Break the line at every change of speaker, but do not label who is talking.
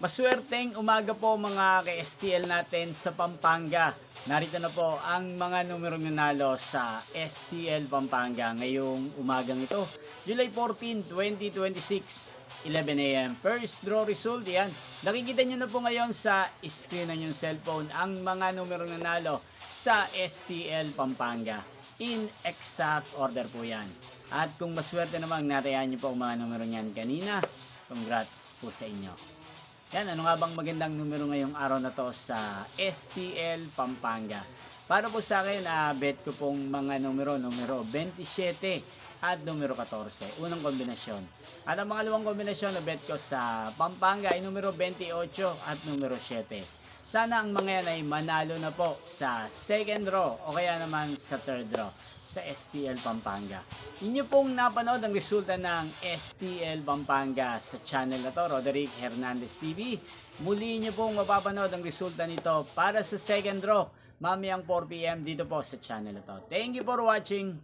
Maswerteng umaga po mga ka-STL natin sa Pampanga. Narito na po ang mga numerong nanalo sa STL Pampanga ngayong umagang ito. July 14, 2026, 11 a.m. First draw result, yan. Nakikita nyo na po ngayon sa screen ng yung cellphone ang mga numerong nanalo sa STL Pampanga. In exact order po yan. At kung maswerte naman, natayaan nyo po ang mga numero niyan kanina. Congrats po sa inyo. Yan, ano nga bang magandang numero ngayong araw na to sa STL Pampanga? Para po sa akin, bet ko pong mga numero 27 at numero 14. Unang kombinasyon. At ang mga luwang kombinasyon na bet ko sa Pampanga ay numero 28 at numero 7. Sana ang mga yan ay manalo na po sa second draw o kaya naman sa third draw sa STL Pampanga. Inyo pong napanood ang resulta ng STL Pampanga sa channel na to, Roderick Hernandez TV. Muli nyo pong mapapanood ang resulta nito para sa second draw mamayang 4 PM dito po sa channel na to. Thank you for watching.